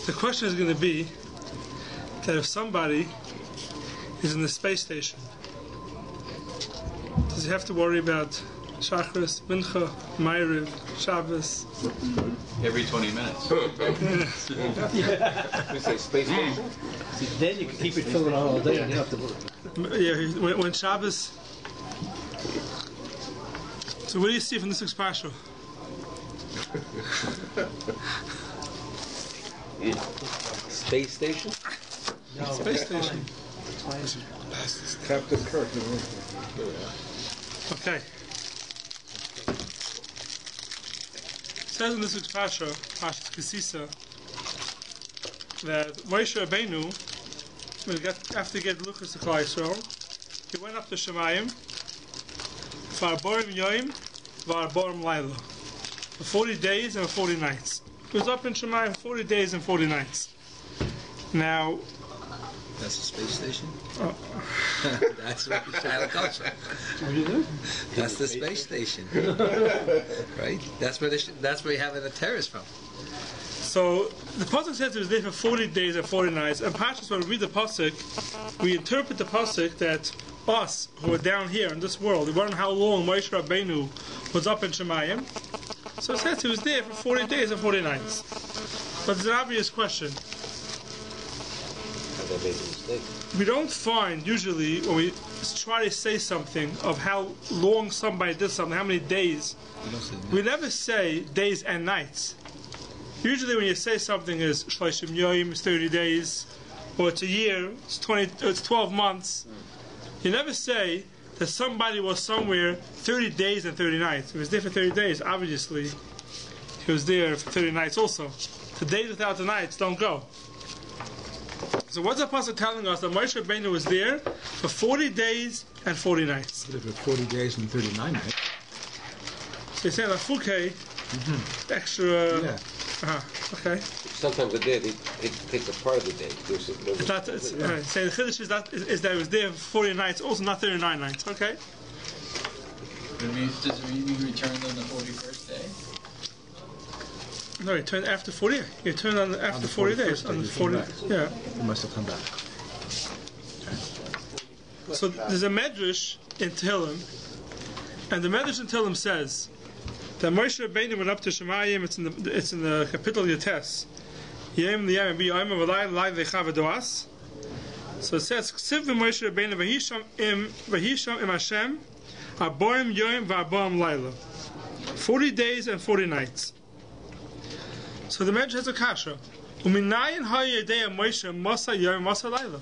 The question is going to be that if somebody is in the space station, does he have to worry about Shachris, Mincha, Ma'ariv, Shabbos? Every 20 minutes. We say space station. Then you can keep it filling all day and you don't have to worry. Yeah, when Shabbos. So what do you see from this week's parsha? Space station? No, Space station. Captain Kirk. Okay. It says in this week's parsha, KiTisa, that Moshe Rabbeinu, after he gave Luchas to Klal Yisrael, he went up to Shemayim for Arborim Yoim, for Arborim Laila, for 40 days and 40 nights. He was up in Shemayim 40 days and 40 nights. Now, that's the space station? Oh. That's what culture. That's the space station. Right? That's where you have the terrace from. So the pasuk says it was there for 40 days and 40 nights. And Pashas, when we read the pasuk, we interpret the pasuk that us who are down here in this world, we wonder how long Moshe Rabbeinu was up in Shemayim. So it says he was there for 40 days and 40 nights. But there's an obvious question. We don't find usually when we try to say something of how long somebody did something, how many days. We never say days and nights. Usually when you say something is Shloshim Yoim, it's 30 days, or it's a year, it's 12 months. You never say that somebody was somewhere 30 days and 30 nights. If he was there for 30 days, obviously he was there for 30 nights also. The days without the nights don't go. So what's the pasuk telling us? That Moshe Rabbeinu was there for 40 days and 40 nights. For 40 days and 39 nights. So you're saying that Fuke, extra... Yeah. Okay. Sometimes a day, they take a part of the day. Saying the Chiddush is that it was there for 40 nights, also not 39 nights. Okay. Does it mean you returned on the 41st day? No, you turned after 40. You turned on after 40 days. On the 40. Yeah. You must have come back. So there's a medrash in Tehillim, and the medrash in Tehillim says that Moshe Rabbeinu went up to Shemayim. It's in the capital Yates. So it says, "Ksiv Moshe Rabbeinu v'hisham im Hashem aborim yoim v'aborim laila." 40 days and 40 nights. So the medrash has a kasha. Uminayin hayedei Moshe masa yoim masa laila.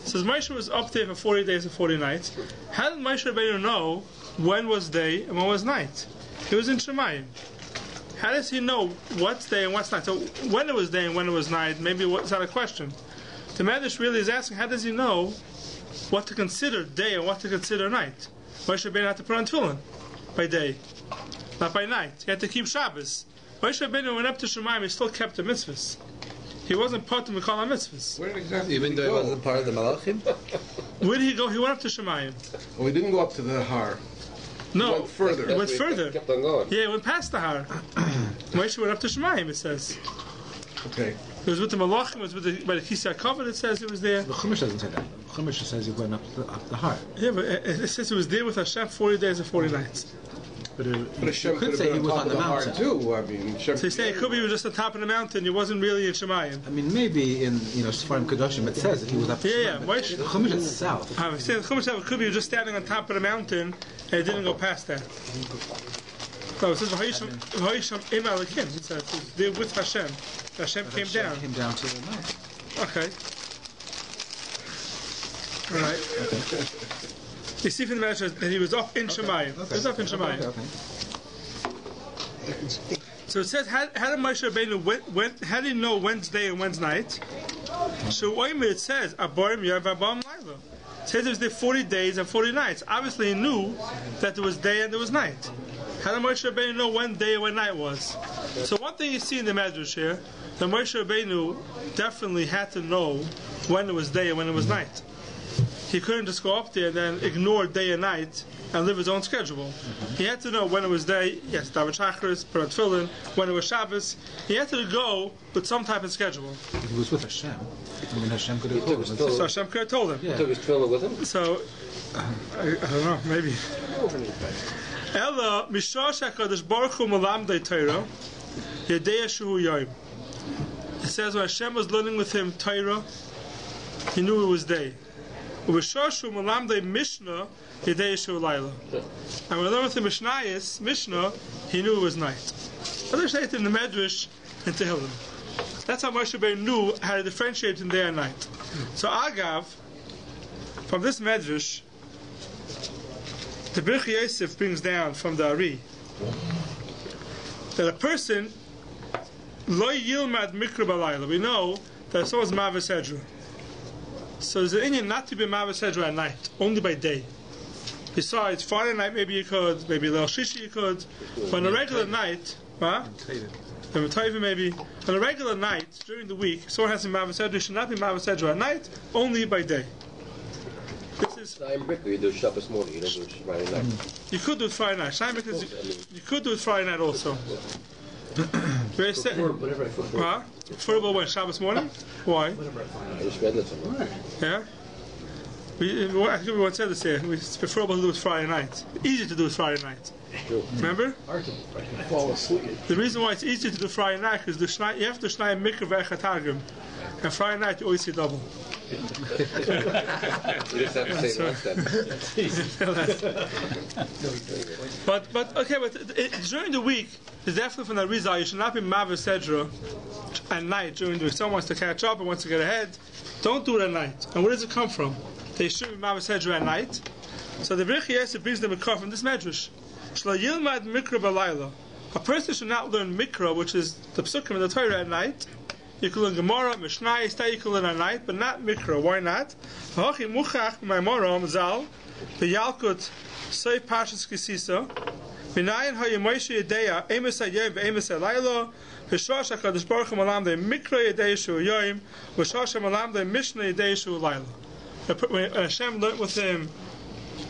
Says Moshe was up there for 40 days and 40 nights. How did Moshe Rabbeinu know when was day and when was night? He was in Shemayim. How does he know what's day and what's night? So when it was day and when it was night, maybe it's not a question. The Medrash really is asking, how does he know what to consider day and what to consider night? Moshe Rabbeinu had to put on tefillin by day, not by night. He had to keep Shabbos. Moshe Rabbeinu went up to Shemayim, he still kept the mitzvahs. He wasn't part of Mikol HaMitzvahs. Where exactly even though he wasn't part of the Malachim? Where did he go? He went up to Shemayim. Well, he didn't go up to the Har. No, He went further. He went further. Kept on going. Yeah, he went past the Har. Moshe went up to Shemayim, it says. Okay. It was with the Malachim, it was with by the KiTisa covered, it says it was there. The Chumash doesn't say that. The Chumash says he went up the heart. Yeah, but it says it was there with Hashem 40 days and 40 nights. But Hashem could could say have he been was on on top the of the Har mountain. too. I mean, Hashem So you say it could be he was just on top of the mountain, he wasn't really in Shemayim. I mean, maybe in Sfarim Kedoshim it says that he was up. Yeah, but Moshe- the Chumash is south. I was saying the Chumash it could be he was just standing on top of the mountain and it didn't go past that. No, it says V'hoisham im Elokim. It says it was there with Hashem. Hashem came down. Came down to the mountain. Okay. All right. You see from the message that he was up in Shemayim. He was up in Shemayim. Okay. So it says, how did Moshe Rabbeinu, how did he know when's day and when's night? So it says, Aborim Yav Aborim Laila. It says it was there 40 days and 40 nights. Obviously he knew that there was day and there was night. How did Moshe Rabbeinu know when day and when night was? So one thing you see in the Medrash here, that Moshe Rabbeinu definitely had to know when it was day and when it was night. he couldn't just go up there and then ignore day and night and live his own schedule. He had to know when it was day, he had to daven Shacharis, put on tefillin, when it was Shabbos. He had to go with some type of schedule. He was with Hashem. I mean, Hashem could have He took his told him. So Hashem could have told him. He took his tefillah with him. So, I don't know, maybe. Ella, Mishash HaKadosh Baruch Hu Melamdei Torah, Yedei Shuhu Yom. It says when Hashem was learning with him Torah, he knew it was day. U'Mishash Hu Melamdei Mishnah, Yedei Shuhu Laila. And when we learned with him Mishnah, he knew it was night. Other shayt in the Medrash in Tehillim. That's how Moshe Rabbeinu knew how to differentiate between day and night. So Agav, from this Medrash, the Baruch Yosef brings down from the Ari that a person lo yilmad mikra balayla. We know that someone's mavis hedra. So there's an Indian not to be mavis hedra at night, only by day. Besides, Friday night maybe you could, maybe Leil Shishi you could, but on a regular night, maybe on a regular night during the week, someone has a mavis hedra, should not be mavis hedra at night, only by day. This is You do Shabbos morning, you don't do Friday night. you could do it Friday night. You could do it Friday night also. Very Whatever I put. Huh? Preferable when Shabbos morning? Why? I just read that somewhere. Yeah. I think we once said this here. It's preferable to do it Friday night. Easy to do it Friday night. True. Remember? Fall asleep. The reason why it's easy to do Friday night is you have to shnai mikra ve'echatargim, and Friday night you always see double. You just have to say once then. But during the week, it's definitely from the Rizal. You should not be mavis sedra at night during the week. Someone wants to catch up and wants to get ahead. Don't do it at night. And where does it come from? They should be mavis sedra at night. So the Baruch Yosef brings them a car from this medrash. Shlo yilmad mikra balayla. A person should not learn mikra, which is the psukim in the Torah, at night. You can learn Gemara, Mishnah, you can learn at night, but not Mikra. Why not? Hachi muchach b'maymoram zal b'yalkut seif pashas KiTisa v'nayin hayemoishu yedeya emes hayom v'emes halayla v'shosh hakadosh baruch hu malamdei Mikra yedeya shu yom v'shosh malamdei Mishnah yedeya shu layla. When Hashem learned with him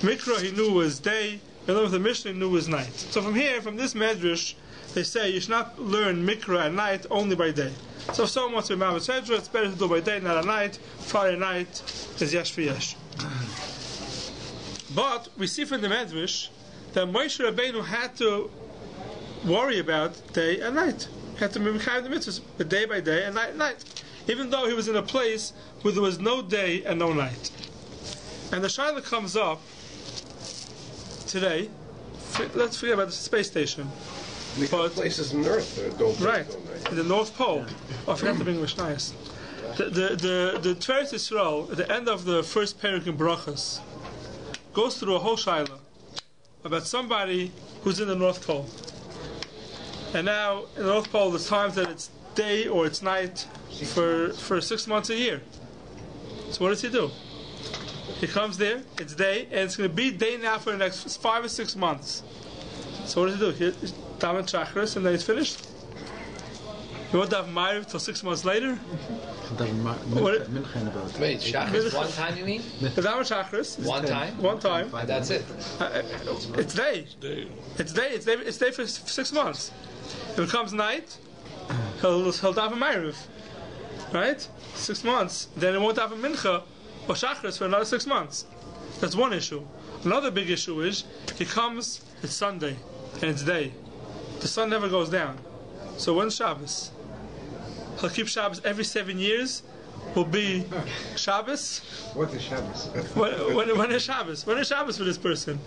Mikra, he knew was day. When he learned with the Mishnah, he knew was night. So from here, from this medrash, they say you should not learn Mikra at night, only by day. So if someone wants to be Mavis Hedra, it's better to do by day, not at night. Friday night is Yesh for Yesh. But we see from the Medrash that Moshe Rabbeinu had to worry about day and night. He had to be kind of the mitzvahs, day by day and night at night. Even though he was in a place where there was no day and no night. And the Shaila comes up today. Let's forget about the space station. But places on Earth that don't right, in the North Pole. Oh, I forgot to bring Mishnayos. The Tveres Yisrael, at the end of the first parak in Brachas, goes through a whole shaila about somebody who's in the North Pole. And now, in the North Pole, there's times that it's day or it's night for 6 months a year. So what does he do? He comes there, it's day, and it's going to be day now for the next 5 or 6 months. So what does he do? He daven Shacharis and then he's finished. You won't have Ma'ariv till 6 months later. Wait, Shacharis one time you mean? The daven Shacharis. One time? One time. And that's it. It's day. It's day. It's day for 6 months. If it comes night, he'll daven Ma'ariv, right? 6 months. Then it won't have a mincha or Shacharis for another 6 months. That's one issue. Another big issue is he comes. It's Sunday and it's day. The sun never goes down. So when's Shabbos? He'll keep Shabbos every 7 years. Will be Shabbos. What is Shabbos? When is Shabbos? When is Shabbos for this person?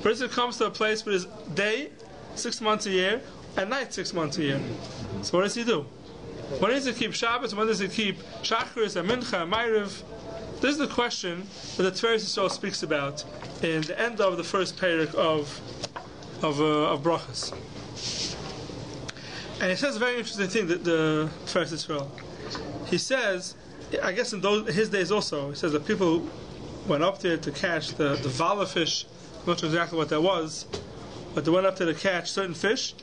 Person comes to a place where it's day 6 months a year and night 6 months a year. So what does he do? When does he keep Shabbos? When does he keep Shacharis and Mincha and Ma'ariv? This is the question that the Tveres Yisrael speaks about in the end of the first parak of Brachas. And he says a very interesting thing that the Tveres Yisrael. He says, I guess in his days also, he says that people went up there to catch the vala fish. I'm not sure exactly what that was, but they went up there to catch certain fish,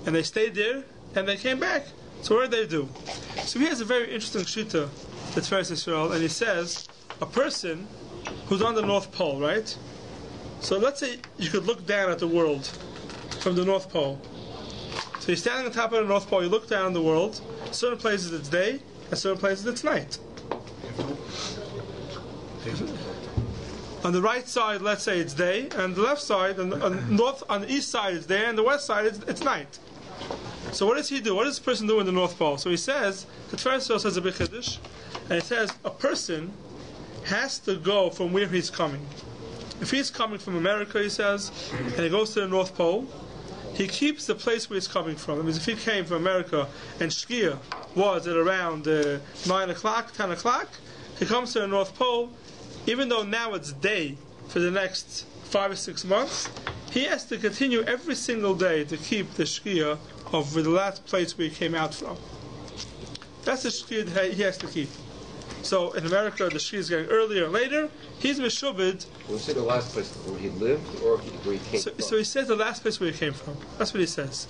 and they stayed there, and they came back. So what did they do? So he has a very interesting shita, the Tveres Yisrael, and he says, a person who's on the North Pole, right? So let's say you could look down at the world from the North Pole. So you're standing on top of the North Pole, you look down the world, certain places it's day, and certain places it's night. On the right side, let's say it's day, and the left side, on the east side it's day, and the west side it's night. So what does he do? What does this person do in the North Pole? So he says, the first says a big chiddush, and it says a person has to go from where he's coming. If he's coming from America, he says, and he goes to the North Pole, he keeps the place where he's coming from. That means if he came from America and Shkia was at around 9 o'clock, 10 o'clock, he comes to the North Pole, even though now it's day for the next 5 or 6 months, he has to continue every single day to keep the Shkia of the last place where he came out from. That's the Shkia that he has to keep. So in America, the Shkia is getting earlier and later. He's Meshubed. When you say the last place where he lived or where he came from? So he says the last place where he came from. That's what he says.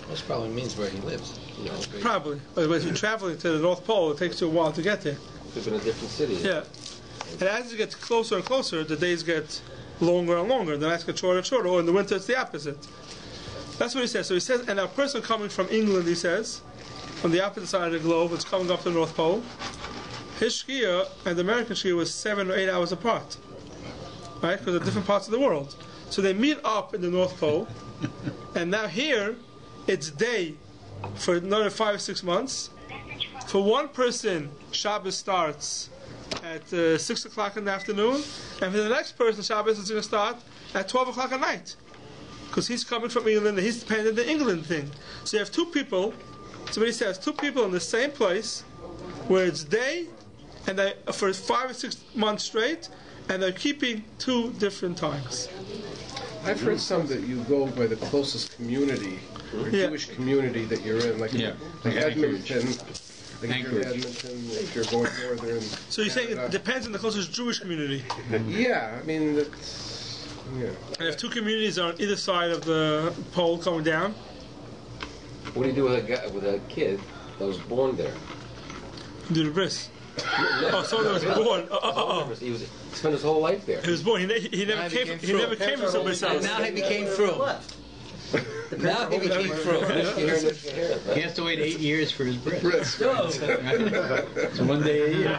This probably means where he lives. You know, Probably. But if you're traveling to the North Pole, it takes you a while to get there. Live in a different city. Yeah. And as you get closer and closer, the days get longer and longer. The nights get shorter and shorter. Or in the winter, it's the opposite. That's what he says. So he says, and a person coming from England, he says, on the opposite side of the globe, it's coming up to the North Pole. His Shkia and the American Shkia was 7 or 8 hours apart, right? Because they're different parts of the world. So they meet up in the North Pole, and now here it's day for another 5 or 6 months. For one person, Shabbos starts at 6 o'clock in the afternoon, and for the next person, Shabbos is going to start at 12 o'clock at night, because he's coming from England and he's dependent on the England thing. So you have two people. Somebody says two people in the same place where it's day, and they for 5 or 6 months straight, and they're keeping two different times. I've heard some that you go by the closest community, or Jewish community that you're in, like Edmonton. Like if you're in Edmonton, if you're going northern. So you're saying it depends on the closest Jewish community? Yeah, I mean, that's, yeah. And if two communities are on either side of the pole coming down? What do you do with a kid that was born there? Do the bris. Oh, someone that was born. He spent his whole life there. He was born. He never came. He never came from someplace else. Now he became through. Now he became through. He has to wait 8 years for his bris. So 1 day a year.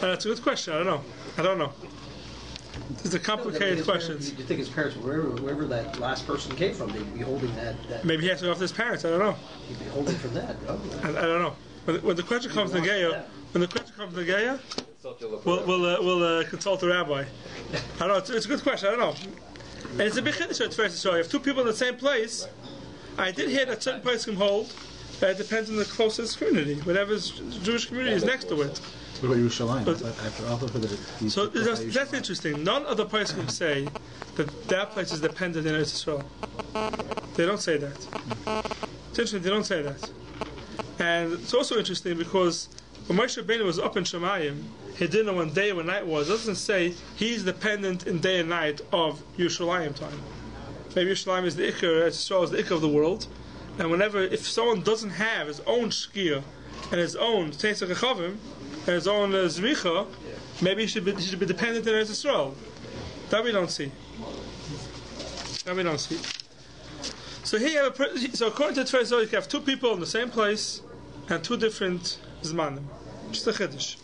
That's a good question. I don't know. It's a complicated question. You think his parents, wherever that last person came from, they'd be holding that. Maybe he has to go after his parents. I don't know. He'd be holding from that. I don't know. When the question comes to Geya, we'll consult the rabbi. I don't know. It's a good question. I don't know. And it's a big chiddush at first. So you have two people in the same place. I did hear that certain places can hold. That depends on the closest community. Whatever Jewish community is next to it. What about Yerushalayim? I've also heard that so that's interesting. None of the places can say that place is dependent in Eretz Yisrael. They don't say that. It's interesting. They don't say that. And it's also interesting because when Moshe Rabbeinu was up in Shemayim, he didn't know when day and when night was. It doesn't say he's dependent in day and night of Yerushalayim time. Maybe Yerushalayim is the Iker, Eretz Yisrael is the Iker of the world. And if someone doesn't have his own Shkia and his own Teisach Echavim and his own Zricha, maybe he should be dependent in Eretz Yisrael. That we don't see. So here you have so according to the Tfei Zohar, you have two people in the same place and two different Zmanim. Just a Chiddush.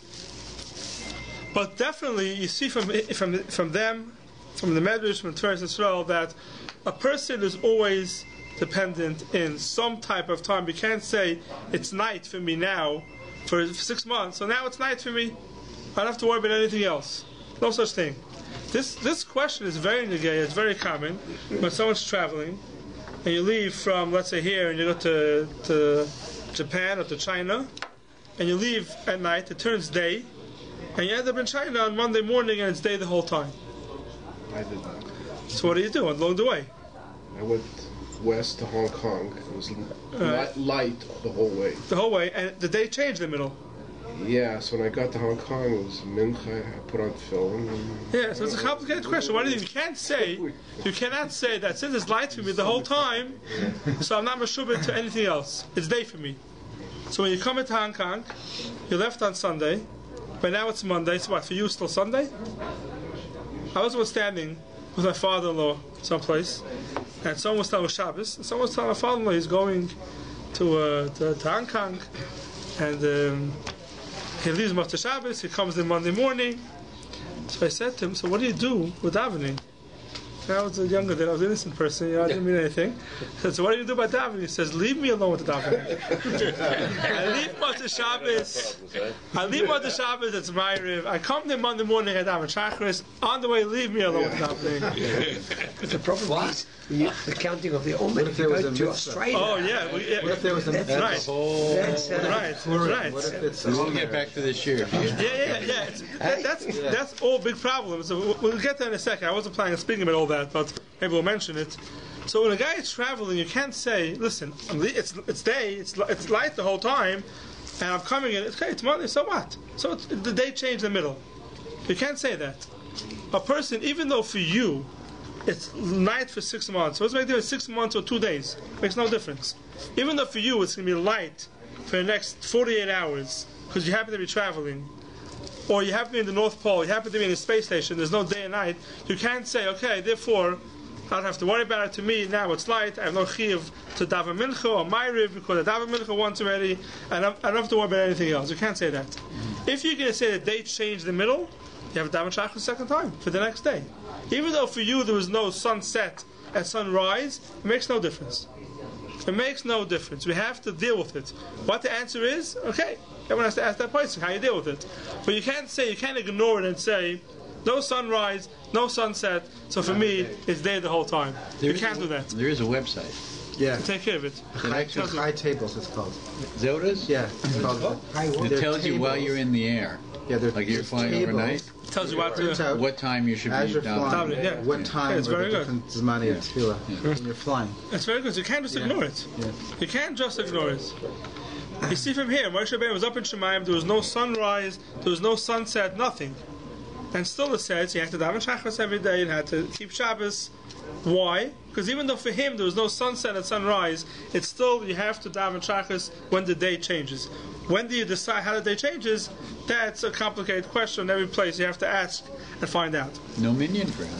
But definitely you see from them, from the Medrash, from Tfei Yisrael, that a person is always dependent in some type of time. We can't say it's night for me now for 6 months, so now it's night for me. I don't have to worry about anything else. No such thing. This question is very negay, it's very common when someone's traveling and you leave from, let's say, here and you go to Japan or to China and you leave at night, it turns day, and you end up in China on Monday morning and it's day the whole time. I did that. So what do you do along the way? I went west to Hong Kong. It was light the whole way. The whole way, and the day changed in the middle. Yeah, so when I got to Hong Kong, it was Mincha. I put on film. Yeah, so it's a complicated question. What do you cannot say that since it's light for me the whole time, so I'm not meshubed to anything else. It's day for me. So when you come into Hong Kong, you left on Sunday, But now it's Monday, so what, for you it's still Sunday? I was standing with my father-in-law someplace, and someone was telling Shabbos, and someone was telling my father-in-law he's going to Hong Kong, and he leaves Motzei Shabbos, he comes in Monday morning. So I said to him, so what do you do with davening? And I was younger then, I was an innocent person, I didn't mean anything. I said, so what do you do about davening? He says, leave me alone with the davening. I leave Motzei Shabbos, it's Ma'ariv. I come there Monday morning, I daven Shacharis. On the way, leave me alone with the davening. The problem is the counting of the Omen. If there was a to Australia. Oh yeah. What if there was a mitzvah? Right. Right. What if it's? We'll get back to this year. Yeah. That's all big problems. So we'll get there in a second. I wasn't planning on speaking about all that, but maybe we'll mention it. So when a guy is traveling, you can't say, "Listen, it's day, it's light the whole time, and I'm coming in. It's Monday. So what? So the day changed in the middle. You can't say that. A person, even though for you it's night for 6 months. So what's the difference 6 months or 2 days? Makes no difference. Even though for you it's going to be light for the next 48 hours because you happen to be traveling, or you happen to be in the North Pole, you happen to be in a space station, there's no day and night, you can't say, okay, therefore, I don't have to worry about it. To me, now it's light, I have no chiyuv to daven mincha or ma'ariv because I daven mincha once already, and I don't have to worry about anything else. You can't say that. If you're going to say the date changed in the middle, you have a daven shachar the second time for the next day. Even though for you there was no sunset and sunrise, it makes no difference. It makes no difference. We have to deal with it. What the answer is, okay, everyone has to ask that person how you deal with it. But you can't ignore it and say, no sunrise, no sunset, so for me, it's day the whole time. You can't do that. There is a website. Yeah. Take care of it. High tables, it's called. Is that what it is? Yeah. It's called. It tells you while you're in the air. Yeah, like you're flying overnight. It tells you what time you should be down. Yeah. What time? It's very good. Zmani tefillah when you're flying. It's very good. You can't just ignore it. Yeah. You can't just ignore it. You see from here, Moshe Rabbeinu was up in Shemayim. There was no sunrise. There was no sunset. Nothing. And still it says you had to daven Shacharis every day and had to keep Shabbos. Why? Because even though for him there was no sunset and sunrise, it's still you have to daven Shacharis when the day changes. When do you decide how the day changes? That's a complicated question. Every place you have to ask and find out. No minyan for him.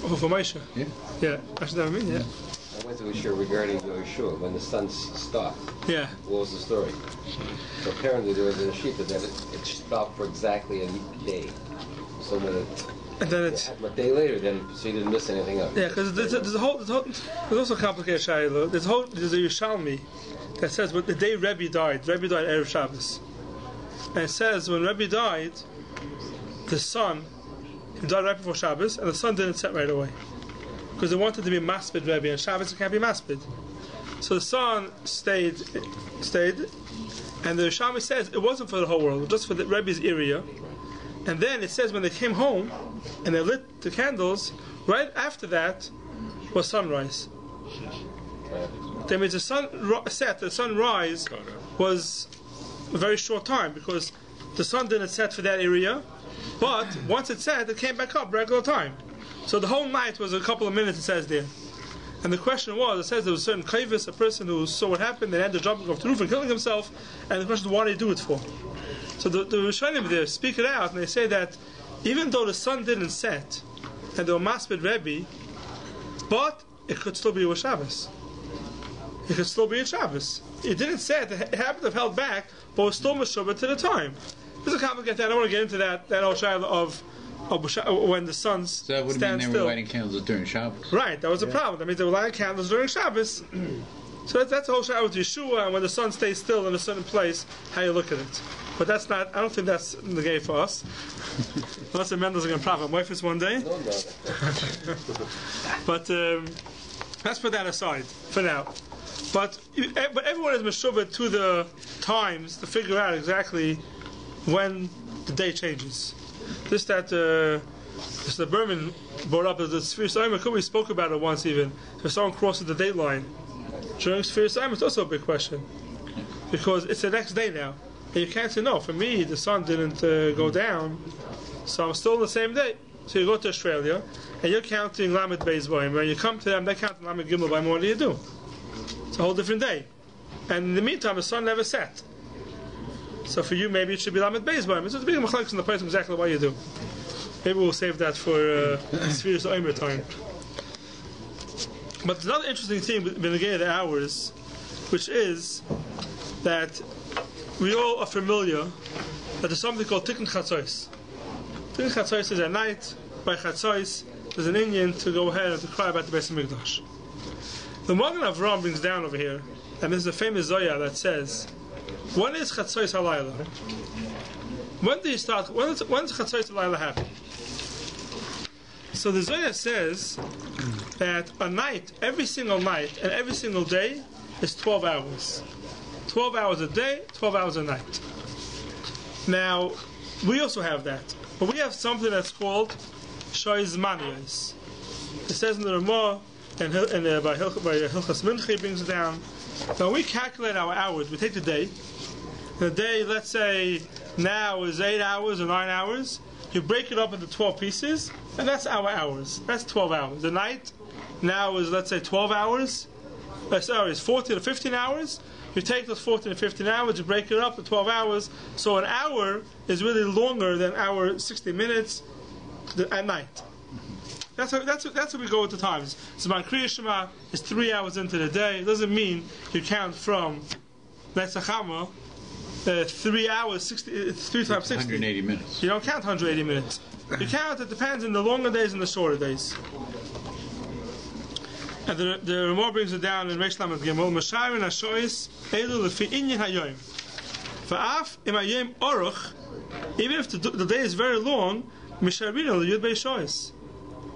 Oh, for Moshe? Yeah. I should never mean, yeah. I went to a shul regarding Yeshua when the sun stopped. Yeah. What was the story? So apparently there was a sheet that it stopped for exactly a day. So when and then it's a day later, then so you didn't miss anything else. Yeah, because there's also a complicated shayla. There's a Yerushalmi that says when the day Rabbi died Erev Shabbos, and it says when Rabbi died, the sun he died right before Shabbos, and the sun didn't set right away because they wanted to be maspid Rabbi, and Shabbos it can't be maspid. So the sun stayed, and the Yerushalmi says it wasn't for the whole world, just for the Rabbi's area. And then it says when they came home and they lit the candles, right after that was sunrise. That means the sun set, the sunrise was a very short time because the sun didn't set for that area, but once it set, it came back up regular time. So the whole night was a couple of minutes, it says there. And the question was, it says there was a certain kaivis, a person who saw what happened, and ended up jumping off the roof and killing himself, and the question is, what did he do it for? So the Rishonim there speak it out, and they say that even though the sun didn't set, and there were maspid Rebbe, but it could still be a Shabbos. It could still be a Shabbos. It didn't set, it happened to have held back, but was still Meshubah to the time. This is a complicated thing. I don't want to get into that whole Shaila of when the sun stands still. So that would mean they were lighting candles during Shabbos. Right, that was a problem. That means they were lighting candles during Shabbos. So that's the whole Shaila with Yeshua, and when the sun stays still in a certain place, how you look at it. But that's not, I don't think that's the game for us. Unless the Mendel's going to profit my wife one day. But let's put that aside for now. But everyone is meshuvah to the times to figure out exactly when the day changes. This that Mr. Berman brought up as the Sphere Simon. We spoke about it once even. If someone crosses the date line during Sphere Simon, it's also a big question because it's the next day now. And you can't say, no, for me, the sun didn't go down, so I'm still on the same day. So you go to Australia, and you're counting Lamed Beis Boim. When you come to them, they count Lamed Gimel Boim. What do you do? It's a whole different day. And in the meantime, the sun never set. So for you, maybe it should be Lamed Beis Boim. It's just a big machlokes in the place exactly what you do. Maybe we'll save that for Sfiras Omer time. But there's another interesting thing with the hours, which is that we all are familiar that there's something called Tikkun Chatzos. Tikkun Chatzos is at night. By Chatzos, there's an Indian to go ahead and to cry about the Beis Hamikdash. The Magen Avraham brings down over here, and there's a famous Zoya that says, when is Chatzos Halayla? When do you start? When does Chatzos Halayla happen? So the Zoya says that a night, every single night, and every single day is 12 hours. 12 hours a day, 12 hours a night. Now, we also have that. But we have something that's called Shoyz Maniyos. It says in the Ramah, and by Hilchas Mincha brings it down. So when we calculate our hours, we take the day. The day, let's say, now is 8 hours or 9 hours. You break it up into 12 pieces, and that's our hours. That's 12 hours. The night now is, let's say, 12 hours. It's 14 or 15 hours. You take those 14 or 15 hours, you break it up to 12 hours. So an hour is really longer than our 60 minutes at night. That's how we go with the times. Zman Kriya Shema is 3 hours into the day. It doesn't mean you count from Netzachama 3 hours, 3 times 60. 180 minutes. You don't count 180 minutes. You count, it depends on the longer days and the shorter days. And the Ramah brings it down in Reish Lamed Gimel. Masharin HaShoyis Elu Lefi Inyan HaYoim. Va'af Im HaYoim Oruch, even if the day is very long, Misharin Yud Bei Shoyis.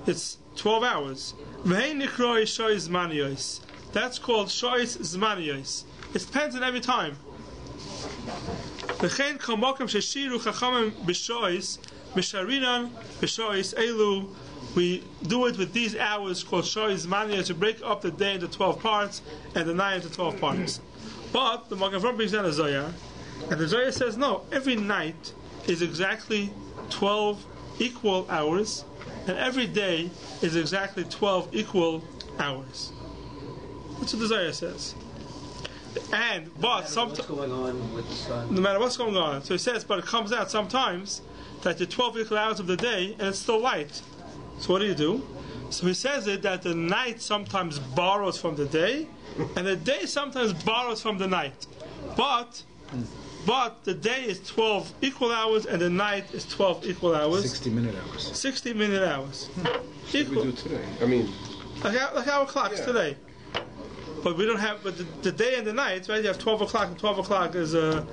It's 12 hours. V'hei Nikroi Shoyis Zmaniyos. That's called Shoyis Zmaniyos. It depends on every time. V'chein Kol Mokem Sheshiru Chachamim B'Shoyis Misharinan B'Shoyis Elu. We do it with these hours called Shoyz Mania to break up the day into 12 parts and the night into 12 parts. But the Magen Avraham brings down a Zoya, and the Zoya says no, every night is exactly 12 equal hours, and every day is exactly 12 equal hours. That's what the Zoya says. But sometimes, what's going on with the sun? no matter what's going on, so he says, but it comes out sometimes that the 12 equal hours of the day and it's still light. So what do? So he says it that the night sometimes borrows from the day, and the day sometimes borrows from the night. But the day is 12 equal hours, and the night is 12 equal hours. 60-minute hours. 60-minute hours. Equal. We do today. I mean, like our clocks today. But we don't have. But the day and the night, right? You have 12 o'clock, and 12 o'clock is. So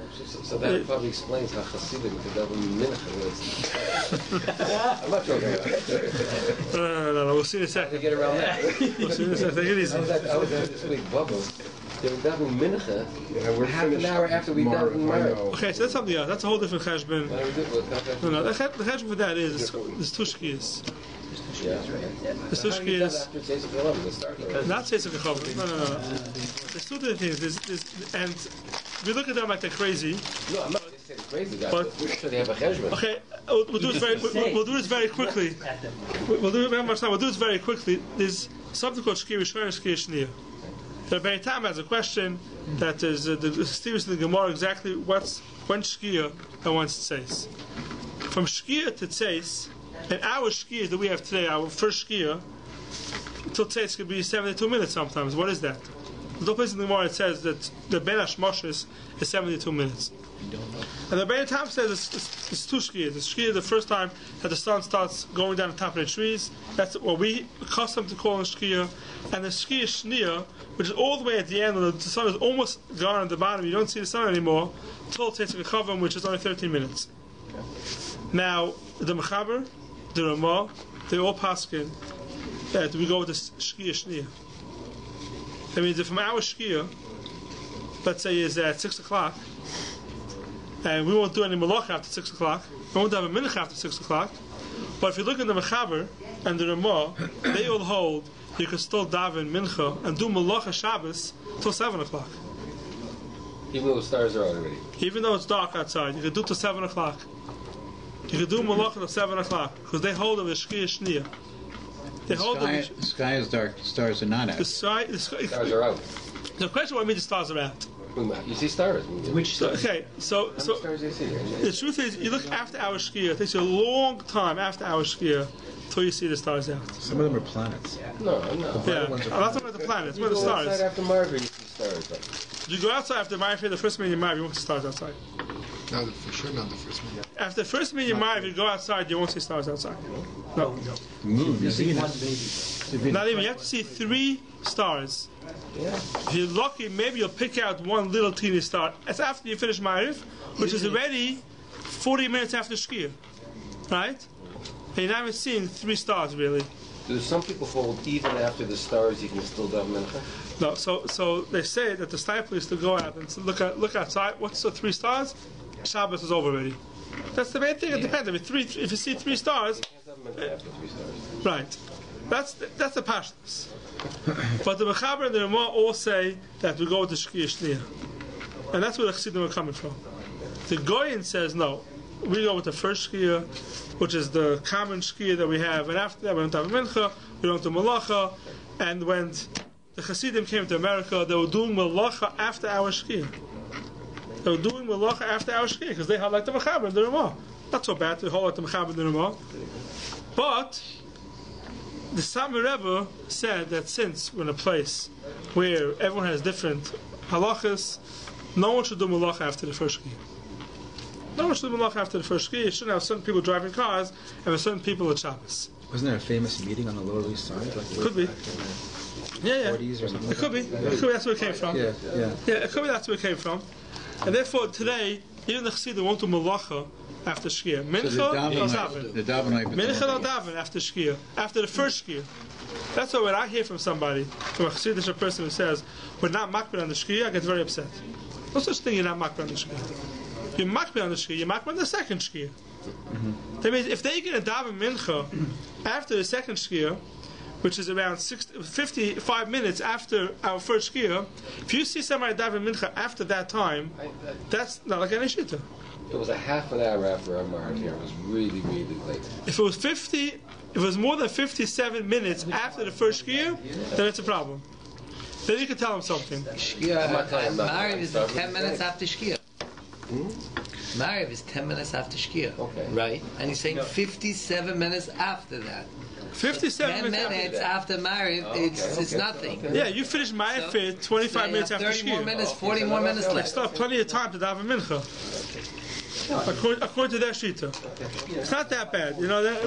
that probably explains how Hasidic the double mincha is. I'm not joking. No. We'll see in a second. How do you get around that? We'll see in a second. Take it easy. I was at this week, Bubba. They were double mincha. We're half an hour after we done Gemara. Okay, so that's something else. That's a whole different cheshbon. No. The cheshbon for that is tushkiyas. Yeah. The tushkiyas. Not Tzeitzak Chavar. No. There's two different things. And we look at them like they're crazy. No, I'm not saying crazy, guys. But we're sure they have a cheshbon. Okay, we'll do this very quickly. We'll do this very quickly. There's something called Shkia Rishon and Shkia Shniya. The Rabbi Tam has a question that is the serious in the Gemara exactly when Shkia and when Tzeis. From Shkia to Tzeis, and our Shkia that we have today, our first Shkia, till Tzeis could be 72 minutes sometimes. What is that? There's no place in the Gemara that says that the Ben Hashmoshes is 72 minutes. And the Rabbi Tam says it's two Shkias. The Shkia the first time that the sun starts going down the top of the trees. That's what we accustomed to calling Shkia. And the Shkia Shniya, which is all the way at the end, the sun is almost gone at the bottom. You don't see the sun anymore till Tzeitzak Chavar, which is only 13 minutes. Now the Mechaber, the Ramah, they all paskin that we go with the Shkia Shniya. That means that from our Shkia, let's say is at 6 o'clock, and we won't do any malach after 6 o'clock, we won't have a mincha after 6 o'clock, but if you look at the Mechaber and the Ramah, they all hold you can still daven mincha and do malach Shabbos till 7 o'clock. Even though the stars are out already. Even though it's dark outside, you can do till 7 o'clock. You can do malach till 7 o'clock because they hold of the Shkia Shniya. They hold the sky is dark. The stars are not out. The stars are out. The question: what I mean, the stars are out. You see stars. Which So Stars you see. the truth is, you look after our shkia. It takes you a long time after our shkia till you see the stars out. Some of them are planets. No. Yeah, I'm not talking about the planets, but the You go outside stars. after Marvin, you see stars. Like. You go outside after Ma'ariv, the first minute you Ma'ariv, you won't see stars outside. No, for sure not the first one. After the first minute you Ma'ariv, you go outside, you won't see stars outside. No. Moon. you see one baby. Not even. You have to see 3 stars. Yeah. If you're lucky, maybe you'll pick out one little teeny star. It's after you finish Ma'ariv, which is already 40 minutes after Shkia. Right? And you haven't seen 3 stars, really. Do some people hold even after the stars you can still daven mincha? No, so they say that the sniper is to go out and look outside. What's the 3 stars? Shabbos is over already. That's the main thing. It depends. If you see 3 stars, Can't daven mincha after 3 stars. right? That's the pashtus. But the Mechaber and the Ramah all say that we go with the Shkia Shniya, and that's where the Chassidim are coming from. The Goyin says no. We go with the first Shkia, which is the common Shkia that we have, and after that we don't have mincha, we don't do malacha, and when the Chassidim came to America, they were doing malacha after our Shkia. They were doing malacha after our Shkia because they had like the Mechaber and the Ramah. Not so bad to hold like the Mechaber and the Ramah, but the Sami Rebbe said that since we're in a place where everyone has different halachas, no one should do malacha after the first Shkia. No one should do malacha after the first Shkia. You shouldn't have certain people driving cars and certain people at Shabbos. Wasn't there a famous meeting on the Lower East Side? Like Could be. Yeah. 40s or something? It could be. It could be that's where it came from. Yeah. Yeah, it could be that's where it came from. And therefore today, even the Chassidim won't do malacha after Shkia. Mincha So or daven. the daven Mincha or daven after Shkia. After the first Shkia. That's why when I hear from somebody, from a Chassidish person who says, we're not makbid on the Shkia, I get very upset. No such thing, you're not makbid on the Shkia. You're makbid on the Shkia, you're makbid on the second Shkia. That means if they're going to daven Mincha after the second Shkia, which is around 55 minutes after our first Shkia, if you see somebody daven Mincha after that time, that's not like any shita. It was a half an hour after our Marv here. It was really, really late. If it was more than 57 minutes after the first Shkia, then it's a problem. Then you can tell them something. Mariv is 10 minutes after Shkia. Mariv is 10 minutes after Shkia. Okay. Right? And he's saying 57 minutes after that. 57 10 minutes minutes after Mariv, it's nothing. Yeah, you finish Ma'ariv for 25 minutes after 30 more Shkia. minutes, 40 more minutes You left. still have plenty of time to daven Mincha. According to their shita. It's not that bad.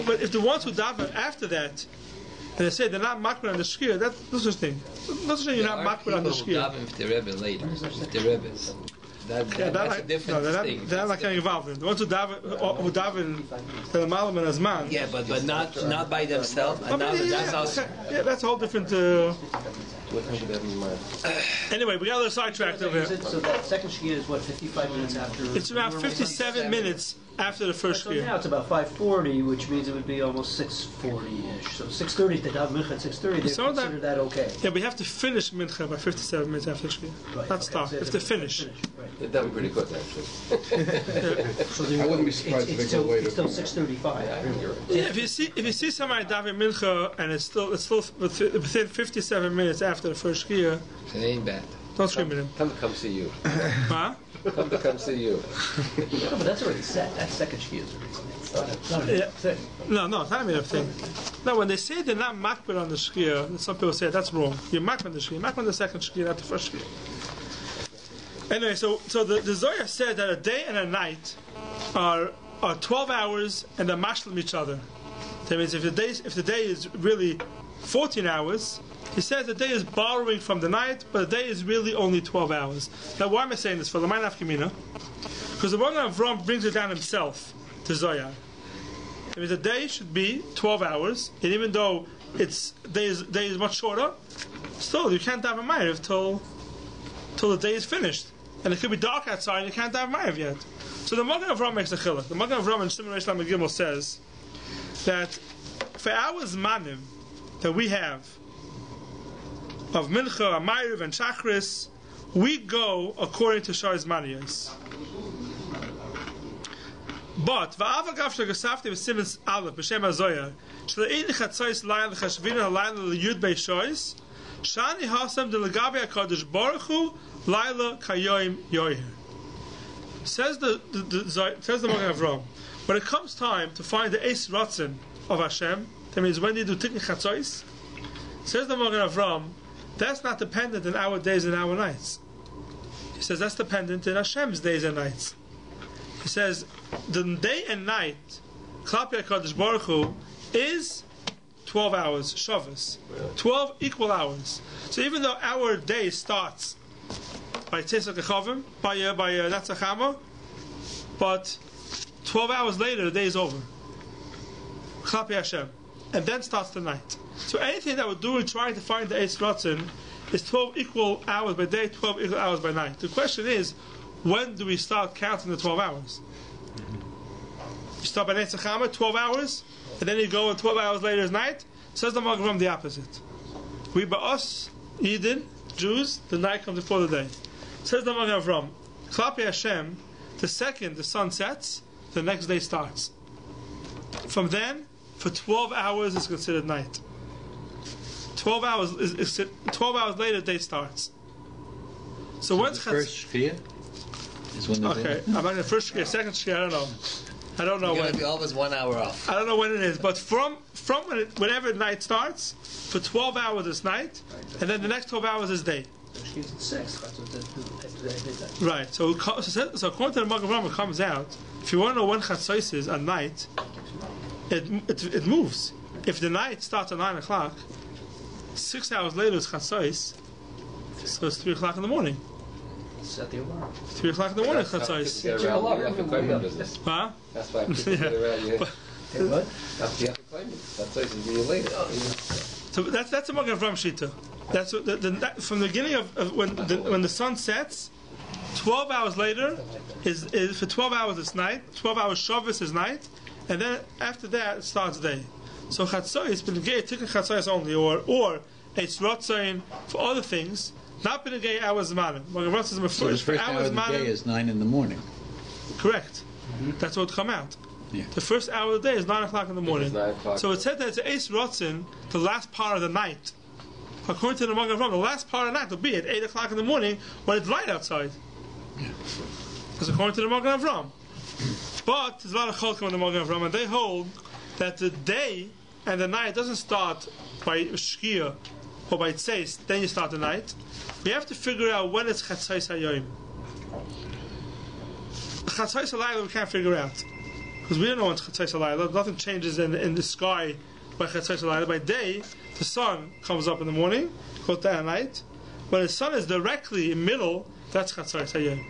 But if the ones who daven after that, and they say they're not makbid on the Shkia, that's no such thing. No such thing you're not makbid on the Shkia. Daven if the Rebbe later. If the Rebbe's. That's a different thing. They're not getting involved in it. The ones who daven the Malam and Azman. Yeah, but not by themselves. That's a whole different. Anyway, we got a little sidetracked over here. So that second Shkia is what, 55 minutes after? It's around 57 minutes after the first So Shkia. now it's about 5:40, which means it would be almost 6:40-ish. So 6:30 to daven Mincha at 6:30, they So consider that okay. Yeah, we have to finish Mincha by 57 minutes after Shkia. Right, Not start. okay, If they finish. Right. They've done pretty good, actually. So I wouldn't be surprised if they go later. It's still 6:35. Yeah, if you see somebody daven Mincha and it's still within 57 minutes after the first Shkia, It ain't bad. don't scream at him. Come see you. Huh? Come see you. No, but that's already set. That second Shkia is already set. No, it's not even a thing. No, when they say they're not makbid on the Shkia, some people say that's wrong. You're makbid on the Shkia. You're makbid on the second Shkia, not the first Shkia. Anyway, so the Zohar said that a day and a night are 12 hours and they're mashlim each other. That means if the day is really 14 hours, he says the day is borrowing from the night, but the day is really only 12 hours. Now, why am I saying this? For the L'mayin Afkamina, because the one of Avram brings it down himself to Zohar. That means the day should be 12 hours, and even though day is much shorter, still you can't have a Ma'ariv till the day is finished. And it could be dark outside and you can't have Ma'ariv yet. So the Magen Avram makes a chiluk. The Magen Avram in Shimon Reish Lamed Gimel says that for our Zmanim that we have of Mincha, Ma'ariv, and Shachris, we go according to Shar Zmaniyos. But va'avagav shlegasafti v'simens aleph b'shem hazoyar shle'in chatzos layl chashvina halayla liyud beishois shani hasam delagabi hakadosh baruch hu Laila kayoim yoyer. Says the Magen Avraham, when it comes time to find the Eis Ratzin of Hashem, that means when you do Tikkun Chatzos, says the Magen Avraham, that's not dependent on our days and our nights. He says that's dependent on Hashem's days and nights. He says the day and night, Klapi HaKadosh Baruch Hu, is 12 hours, Shavuos. 12 equal hours. So even though our day starts by Tzeisak Echavim, by Natzachama, but 12 hours later the day is over. Klapi Hashem. And then starts the night. So anything that we're doing trying to find the Eis Ratzin is 12 equal hours by day, 12 equal hours by night. The question is, when do we start counting the 12 hours? You start by Netzachama, 12 hours, and then you go and 12 hours later is night. Says the Magen Avraham the opposite. We, by us, Yidden, Jews, the night comes before the day. Says the Magen Avraham, Klapi Hashem, the second the sun sets, the next day starts. From then, for 12 hours is considered night. 12 hours later, day starts. So when's the first Shkia is when the okay, I'm not the first Shkia, second Shkia, I don't know You're when. going to be always 1 hour off. I don't know when it is, but from whenever night starts, for 12 hours is night, and then the next 12 hours is day. She's at 6. That's what they did. Right. So according to the Magen Avraham, it comes out. If you want to know when Chatzos is at night, it moves. If the night starts at 9 o'clock, 6 hours later is Chatzos, so it's 3 o'clock in the morning. Set the alarm. 3 o'clock in the morning, Chatzos. Huh? That's why people get around you. What? That's the appointment. That's why it's being late. So that's a Magen Avraham Shita. That's what from the beginning of when the sun sets, 12 hours later is for 12 hours it's night. 12 hours Shavuos is night, and then after that it starts day. So Chatzos, B'negei Tikkun Chatzos only, or Eis Ratzin for other things, not B'negei hours Zmanim. So the first hour of the day is 9 in the morning. Correct. That's what would come out. Yeah. The first hour of the day is 9 o'clock in the morning. It's 9 o'clock. So it said that it's Eis Ratzin, the last part of the night. According to the Magen Avraham, the last part of the night will be at 8 o'clock in the morning when it's light outside. Because according to the Magen Avraham. But there's a lot of chalkim in the Magen Avraham, and they hold that the day and the night doesn't start by Shkia or by Tzeis, then you start the night. We have to figure out when it's Chatzos HaYom. Chatzos HaLayla we can't figure out. Because we don't know when it's Chatzos HaLayla. Nothing changes in the sky by Chatzos HaLayla. By day, the sun comes up in the morning, goes down at night. When the sun is directly in the middle, that's Chatzos HaYom.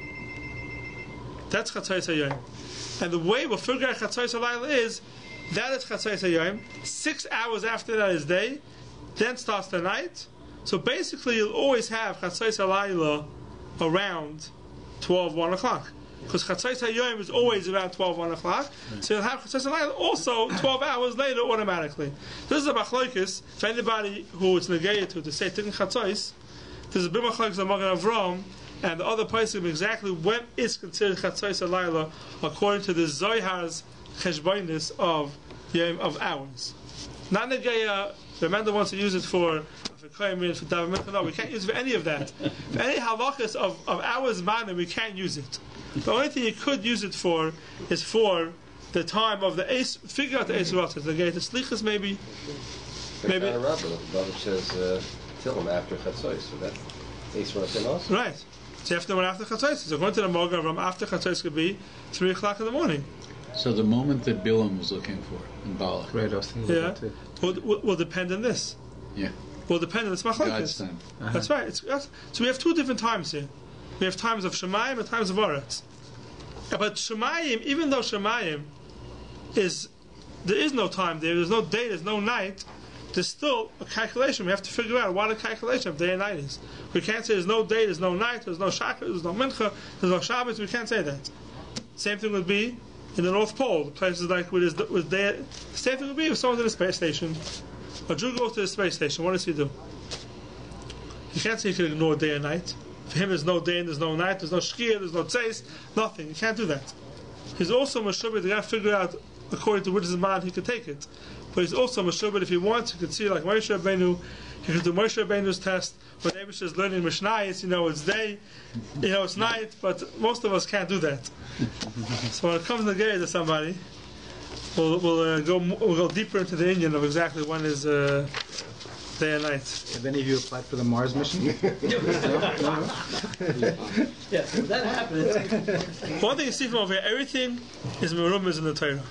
That's Chatzos HaYom. And the way we'll figure out Chatzos HaLayla is, that is Chatzos HaYom. 6 hours after that is day, then starts the night. So basically you'll always have Chatzos HaLayla around 12, 1 o'clock. Because Chatzos HaYom is always around 12, 1 o'clock. So you'll have Chatzos HaLayla also 12 hours later automatically. This is a machlokes. For anybody who is negated to say Tikkun Chatzos, this is a big machlokes of Magen Avraham and the other places exactly when is considered Chatzos HaLayla according to the Zohar's cheshbonis of hours. Not Negeya, the man that wants to use it for Daven. No, we can't use it for any of that. For any halachas of hours manner, we can't use it. The only thing you could use it for is for the time of the Eis, figure out the Eis Ratzos, the Gate of Slichas maybe. Maybe. Rabbi says Tillim after Chatzos, so that's Eis Ratzos also. Right. So after one after Chatzos. So according to the Magen Avraham, after Chatzos could be 3 o'clock in the morning. So the moment that Bilam was looking for in Baruch. Right, I was thinking about that too. Will depend on this. Yeah. Will depend on this machlokes. That's right. So we have 2 different times here. We have times of Shemayim and times of Aretz. But Shemayim, even though Shemayim there is no time there, there's no day, there's no night, there's still a calculation. We have to figure out what a calculation of day and night is. We can't say there's no day, there's no night, there's no Shachar, there's no Mincha, there's no Shabbos. We can't say that. Same thing would be in the North Pole, places like with day. The same thing would be if someone's in a space station. A Jew goes to the space station. What does he do? You can't say he can ignore day and night. For him, there's no day and there's no night. There's no shkia, there's no tzeis, nothing. You can't do that. He's also mashubit. You got to figure out according to which zman he could take it. But he's also mashubit if he wants. He could see like Moshe Rabbeinu. You can do Moshe Rabbeinu's test, when Abish is learning Mishnayos, it's day, it's night, but most of us can't do that. So when it comes to to somebody, we'll go deeper into the Indian of exactly when is day and night. Have any of you applied for the Mars mission? Yeah, that happens. One thing you see from over here, everything is merumas in the Torah.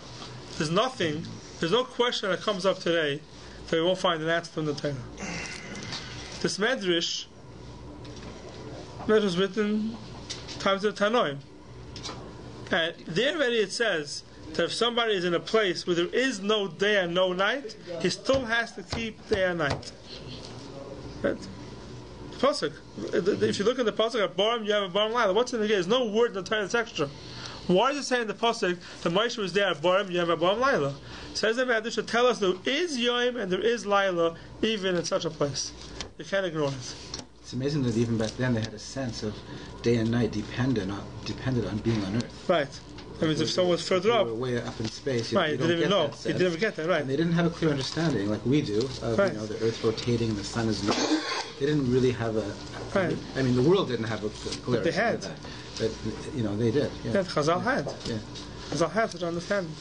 There's no question that comes up today that we won't find an answer from the Torah. This Medrash was written times of Tanoim. And there already it says that if somebody is in a place where there is no day and no night, he still has to keep day and night. Right? Pasuk. If you look at the Pasuk at Baruch, you have a Baruch Laila. What's in the There's no word in the Torah that's extra. Why does it say in the Pasuk that Moshe was there at Baruch, you have a Baruch Laila? It says the Medrash to tell us there is Yom and there is Laila even in such a place. You can't ignore it. It's amazing that even back then they had a sense of day and night dependent on being on Earth. Right. That means if someone was further up, way up in space, you didn't even know. You didn't even get that, right? And they didn't have a clear understanding like we do of the Earth rotating and the sun is not. They didn't really have a. Right. I mean, the world didn't have a clear. But they had. But they did. Yeah. Chazal had. Yeah. Chazal had such understanding.